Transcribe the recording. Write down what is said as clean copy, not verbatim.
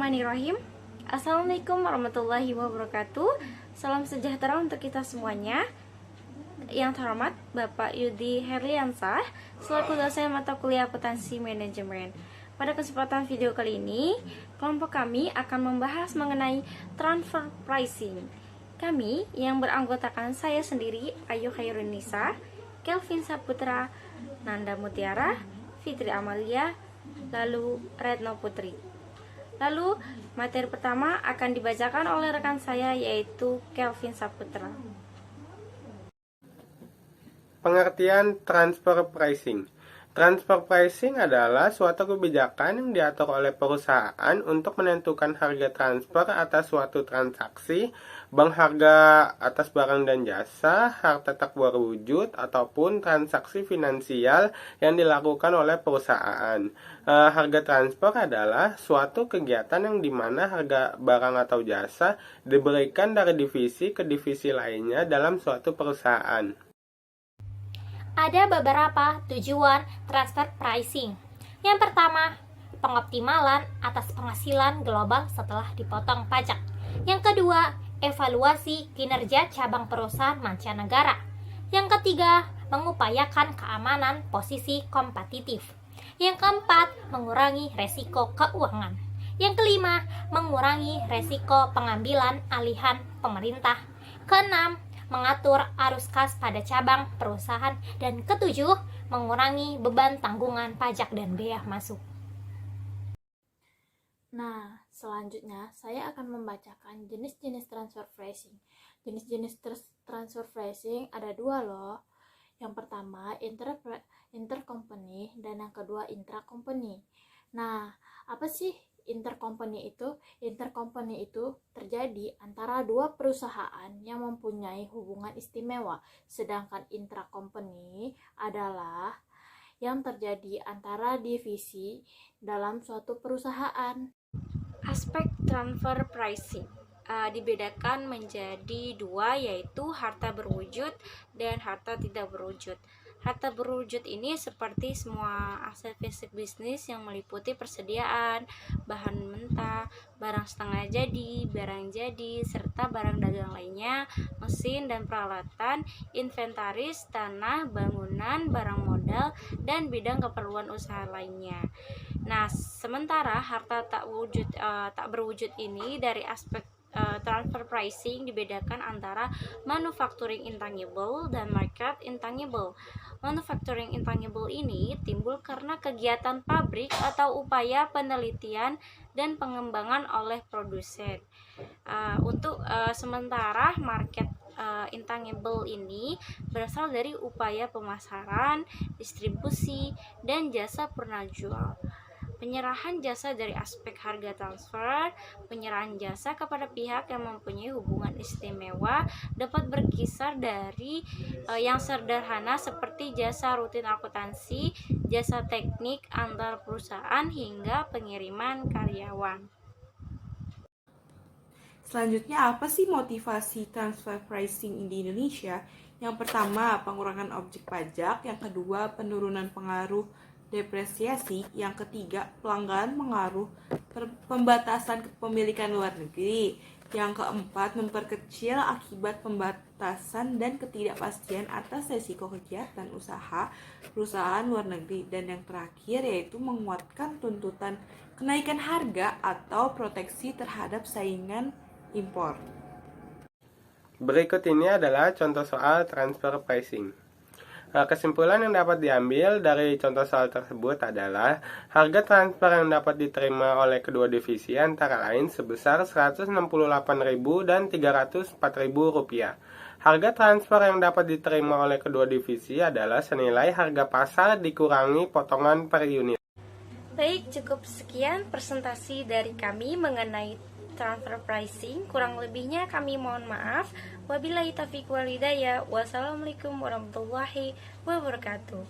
Bismillahirrahmanirrahim. Assalamualaikum warahmatullahi wabarakatuh. Salam sejahtera untuk kita semuanya. Yang terhormat Bapak Yudi Herliansah selaku dosen mata kuliah Akuntansi Manajemen. Pada kesempatan video kali ini, kelompok kami akan membahas mengenai transfer pricing. Kami yang beranggotakan saya sendiri, Ayu Khairunisa, Kelvin Saputra, Nanda Mutiara, Fitri Amalia, lalu Retno Putri. Lalu materi pertama akan dibacakan oleh rekan saya, yaitu Kelvin Saputra. Pengertian transfer pricing. Transfer pricing adalah suatu kebijakan yang diatur oleh perusahaan untuk menentukan harga transfer atas suatu transaksi, bank harga atas barang dan jasa, harta tak berwujud, ataupun transaksi finansial yang dilakukan oleh perusahaan. Harga transfer adalah suatu kegiatan yang dimana harga barang atau jasa diberikan dari divisi ke divisi lainnya dalam suatu perusahaan. Ada beberapa tujuan transfer pricing. Yang pertama, pengoptimalan atas penghasilan global setelah dipotong pajak. Yang kedua, evaluasi kinerja cabang perusahaan mancanegara. Yang ketiga, mengupayakan keamanan posisi kompetitif. Yang keempat, mengurangi resiko keuangan. Yang kelima, mengurangi resiko pengambilan alihan pemerintah. Keenam, mengatur arus kas pada cabang perusahaan. Dan ketujuh, mengurangi beban tanggungan pajak dan bea masuk. Nah, selanjutnya saya akan membacakan jenis-jenis transfer pricing. Jenis-jenis transfer pricing ada dua loh. Yang pertama intercompany dan yang kedua intracompany. Nah, apa sih intercompany itu? Intercompany itu terjadi antara dua perusahaan yang mempunyai hubungan istimewa, sedangkan intracompany adalah yang terjadi antara divisi dalam suatu perusahaan. Aspek transfer pricing dibedakan menjadi dua, yaitu harta berwujud dan harta tidak berwujud. Harta berwujud ini seperti semua aset fisik bisnis yang meliputi persediaan, bahan mentah, barang setengah jadi, barang jadi, serta barang dagang lainnya, mesin dan peralatan, inventaris, tanah, bangunan, barang modal, dan bidang keperluan usaha lainnya. Nah, sementara harta tak berwujud ini dari aspek transfer pricing dibedakan antara manufacturing intangible dan market intangible. Manufacturing intangible ini timbul karena kegiatan pabrik atau upaya penelitian dan pengembangan oleh produsen. Sementara market intangible ini berasal dari upaya pemasaran, distribusi, dan jasa purnajual. Penyerahan jasa dari aspek harga transfer. Penyerahan jasa kepada pihak yang mempunyai hubungan istimewa dapat berkisar dari yang sederhana seperti jasa rutin akuntansi, jasa teknik antar perusahaan, hingga pengiriman karyawan. Selanjutnya, apa sih motivasi transfer pricing di Indonesia? Yang pertama, pengurangan objek pajak. Yang kedua, penurunan pengaruh depresiasi. Yang ketiga, pelanggaran pengaruh pembatasan kepemilikan luar negeri. Yang keempat, memperkecil akibat pembatasan dan ketidakpastian atas resiko kegiatan usaha perusahaan luar negeri. Dan yang terakhir yaitu menguatkan tuntutan kenaikan harga atau proteksi terhadap saingan impor. Berikut ini adalah contoh soal transfer pricing. Kesimpulan yang dapat diambil dari contoh soal tersebut adalah harga transfer yang dapat diterima oleh kedua divisi antara lain sebesar Rp168.000 dan Rp304.000. Harga transfer yang dapat diterima oleh kedua divisi adalah senilai harga pasar dikurangi potongan per unit. Baik, cukup sekian presentasi dari kami mengenai transfer pricing. Kurang lebihnya kami mohon maaf. Wabillahi taufiq wal hidayah. Wassalamualaikum warahmatullahi wabarakatuh.